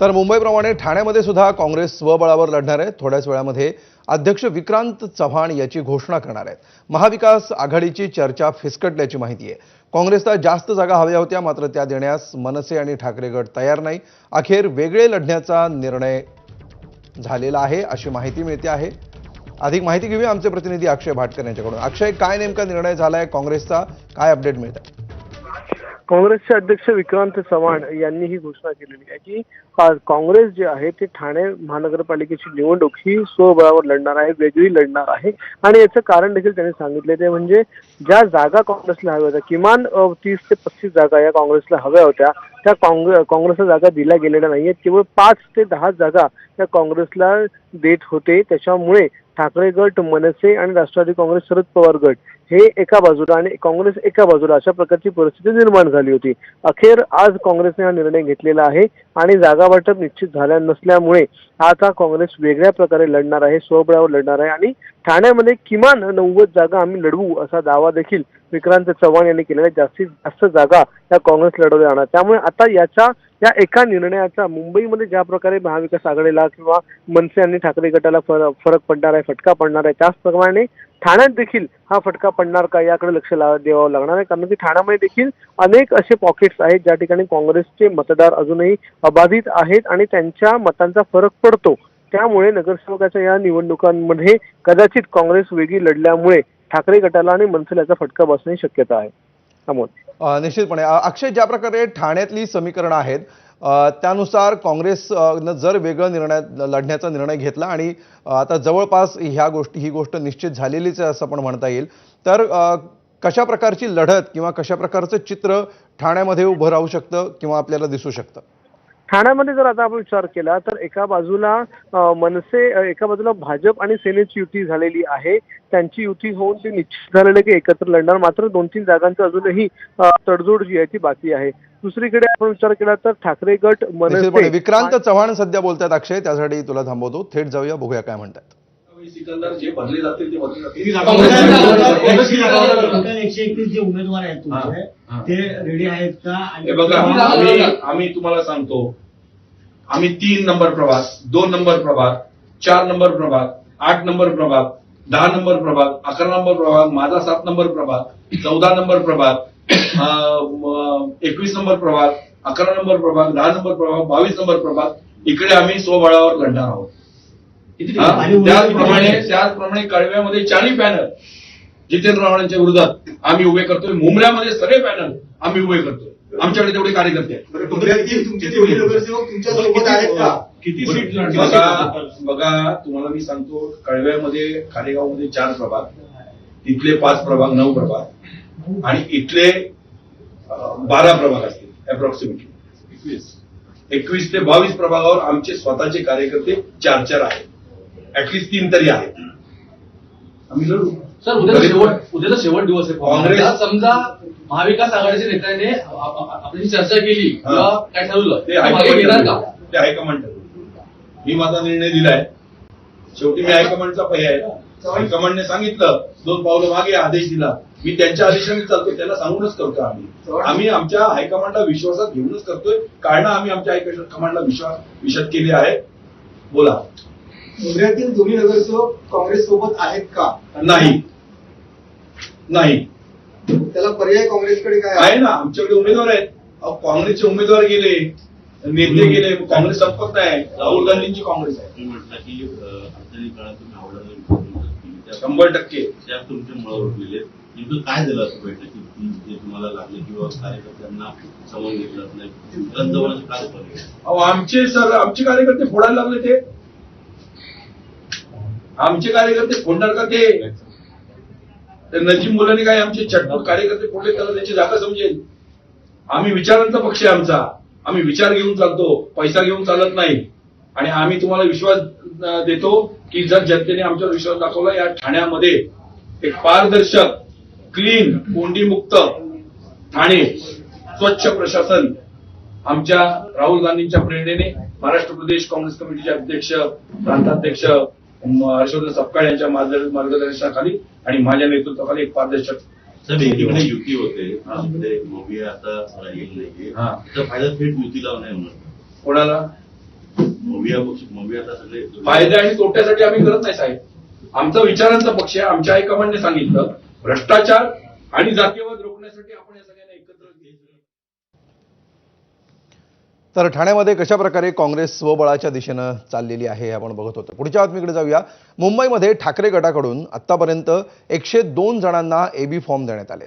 तर मुंबईप्रमाणे ठाण्यामध्ये सुद्धा काँग्रेस स्वबळावर लढणार आहे। थोड्याच वेळामध्ये अध्यक्ष विक्रांत चव्हाण याची घोषणा करणार आहेत। महाविकास आघाडीची चर्चा फिसकटल्याची माहिती आहे। काँग्रेसला जास्त जागा हव्या होत्या, मात्र त्या देण्यास मनसे आणि ठाकरे गट तयार नाही। अखेर वेगळे लढण्याचा निर्णय झालेला आहे अशी माहिती मिळते आहे। अधिक माहिती घेऊया आमचे प्रतिनिधी अक्षय भाटकर यांच्याकडून। अक्षय, काय नेमका निर्णय झालाय काँग्रेसचा, काय अपडेट मिळतंय? काँग्रेसचे अध्यक्ष विक्रांत चव्हाण यांनी ही घोषणा केलेली आहे की काँग्रेस जे आहे ते ठाणे महानगरपालिकेची निवडणूक ही स्वबळावर लढणार आहे, वेगळी लढणार आहे। आणि याचं कारण देखील त्यांनी सांगितले, ते म्हणजे ज्या जागा काँग्रेसला हव्या होत्या, किमान 30 ते 35 जागा या काँग्रेसला हव्या होत्या, त्या काँग्रेसला जागा दिल्या गेलेल्या नाहीयेत। केवळ 5 ते 10 जागा त्या काँग्रेसला देत होते। त्याच्यामुळे ठाकरे गट, मनसे आणि राष्ट्रवादी काँग्रेस, शरद पवार गट हे एका बाजूला आणि काँग्रेस एका बाजूला अशा प्रकारची परिस्थिती निर्माण झाली होती। अखेर आज काँग्रेसने हा निर्णय घेतलेला आहे आणि जागा वाटप निश्चित झाल्या नसल्यामुळे आता काँग्रेस वेगळ्या प्रकारे लढणार आहे, स्वबळावर लढणार आहे आणि ठाण्यामध्ये किमान 90 जागा आम्ही लढवू असा दावा देखील विक्रांत चव्हाण यांनी केलेला आहे। जास्तीत जास्त जागा या काँग्रेस लढवल्या जाणार। त्यामुळे आता या एका निर्णयाचा मुंबईमध्ये ज्या प्रकारे महाविकास आघाडीला किंवा मनसे आणि ठाकरे गटाला फरक पडणार आहे, फटका पडणार आहे, त्याचप्रमाणे ठाण्यात देखील हा फटका पडणार का याकडे लक्ष द्यावं लागणार आहे। कारण की ठाण्यामध्ये देखील अनेक असे पॉकेट्स आहेत ज्या ठिकाणी काँग्रेसचे मतदार अजूनही अबाधित आहेत आणि त्यांच्या मतांचा फरक पडतो। त्यामुळे नगरसेवकाच्या या निवडणुकांमध्ये कदाचित काँग्रेस वेगळी लढल्यामुळे ठाकरे गटाला आणि मनसेला याचा फटका बसण्याची शक्यता आहे। अमोल, निश्चितपणे अक्षय, ज्या प्रकारे ठाण्यातली समीकरणं आहेत त्यानुसार काँग्रेस जर वेगळं लढण्याचा निर्णय घेतला आणि आता जवळपास ही गोष्ट निश्चित झालेलीच आहे असं पण म्हणता येईल, तर कशा प्रकारची लढत किंवा कशा प्रकारचं चित्र ठाण्यामध्ये उभं राहू शकतं किंवा आपल्याला दिसू शकतं? ठाण्यामध्ये जर आता आपण विचार केला तर एका बाजूला मनसे, एका बाजूला भाजप आणि सेनेची युती झालेली आहे। त्यांची युती होऊन ते निश्चित झालेलं की एकत्र लढणार, मात्र 2-3 जागांचं अजूनही तडजोड जी आहे ती बाकी आहे। दुसरीकडे आपण विचार केला तर ठाकरे गट, मनसे, विक्रांत चव्हाण सध्या बोलतात अक्षय, त्यासाठी तुला थांबवतो, थेट जाऊया, बघूया काय म्हणतात। सिकंदर जे भरले जातील ते भरले जातील। 131 जे उमेदवार आहेत तुमचे ते रेडी आहेत का? हे बघा, आम्ही तुम्हाला सांगतो, आम्ही 3 नंबर प्रभाग, 2 नंबर प्रभाग, 4 नंबर प्रभाग, 8 नंबर प्रभाग, 10 नंबर प्रभाग, 11 नंबर प्रभाग, माझा 7 नंबर प्रभाग, 14 नंबर प्रभाग, 21 नंबर प्रभाग, 11 नंबर प्रभाग, 10 नंबर प्रभाग, 22 नंबर प्रभाग, इकडे आम्ही स्वबळावर लढणार आहोत। त्याचप्रमाणे कळव्यामध्ये 40 पॅनल जितेंद्र आव्हाडांच्या विरोधात आम्ही उभे करतोय। मुंबऱ्यामध्ये सगळे पॅनल आम्ही उभे करतोय। आमच्याकडे तेवढे कार्यकर्ते आहेत। किती सीट बघा, तुम्हाला मी सांगतो, कळव्यामध्ये, खारेगावमध्ये 4 प्रभाग, तिथले 5 प्रभाग, 9 प्रभाग आणि इथले 12 प्रभाग असतील अप्रॉक्सिमेटली। 21 ते 22 प्रभागावर आमचे स्वतःचे कार्यकर्ते 4-4 आहेत, ऍटलीस्ट 3 तरी आहेत। आम्ही लढू सर। उद्याचा शेवट दिवस आहे। काँग्रेस समजा महाविकास आघाडीच्या नेत्याने आपली चर्चा केली किंवा काय ठरवलं, ते हायकमांड ठरवलं। मी माझा निर्णय दिलाय, शेवटी मी हायकमांडचा पर्याय आहे। हायकमांडने सांगितलं, 2 पावलं मागे आदेश दिला, मी त्यांच्या आदेशाने चालतो, त्यांना सांगूनच करतो। आम्ही आमच्या हायकमांडला विश्वासात घेऊनच करतोय, कारण आम्ही आमच्या हायकमांडला विश्वास केले आहे। बोला, मुंबईतील दोन्ही नगरसेवक काँग्रेस सोबत आहेत का? नाही, त्याला पर्याय काँग्रेसकडे काय आहे ना, आमच्याकडे उमेदवार आहेत। काँग्रेसचे उमेदवार गेले, नेते गेले, काँग्रेस संपत नाही। राहुल गांधींची काँग्रेस आहे। म्हटलं की अडचणी काळात तुम्ही आवडलं 100% त्या तुमच्या मुळावर गेले। नेमकं काय झालं असं बैठकीत जे तुम्हाला लागलं किंवा कार्यकर्त्यांना समोर घेतलं नाही, रद्दवण्याचं काय पर्याय? आमचे कार्यकर्ते फोडायला लागले। ते आमचे कार्यकर्ते फोडणार का? ते नजीम मुलांनी काय आमचे चटपट कार्यकर्ते फोडले, त्याला त्याची जागा समजेल। आम्ही विचारांचा पक्ष आहे आमचा, आम्ही विचार घेऊन चालतो, पैसा घेऊन चालत नाही। आणि आम्ही तुम्हाला विश्वास देतो की जर जनतेने आमच्यावर विश्वास दाखवला, या ठाण्यामध्ये एक पारदर्शक, क्लीन, कोंडीमुक्त ठाणे, स्वच्छ प्रशासन आमच्या राहुल गांधींच्या प्रेरणेने, महाराष्ट्र प्रदेश काँग्रेस कमिटीचे अध्यक्ष, प्रांताध्यक्ष हर्षवर्धन सपकाळ यांच्या मार्गदर्शनाखाली आणि माझ्या नेतृत्वाखाली एक पारदर्शक एकीकडे युती होते, आता राहील नाहीये, तर फायदा थेट युतीला नाही होणार कोणाला? मवियाचा सगळे फायदे आणि तोट्यासाठी आम्ही करत नाही साहेब. आमचा विचारांचा पक्ष आहे. आमच्या हायकमांडने सांगितलं भ्रष्टाचार आणि जातीयवाद रोखण्यासाठी आपण या सगळ्यांना एकत्र घ्यायचं. तर ठाण्यामध्ये कशा प्रकारे काँग्रेस स्वबळाच्या दिशेनं चाललेली आहे हे आपण बघत होतो. पुढच्या बातमीकडे जाऊया. मुंबईमध्ये ठाकरे गटाकडून आतापर्यंत 102 जणांना एबी फॉर्म देण्यात आले.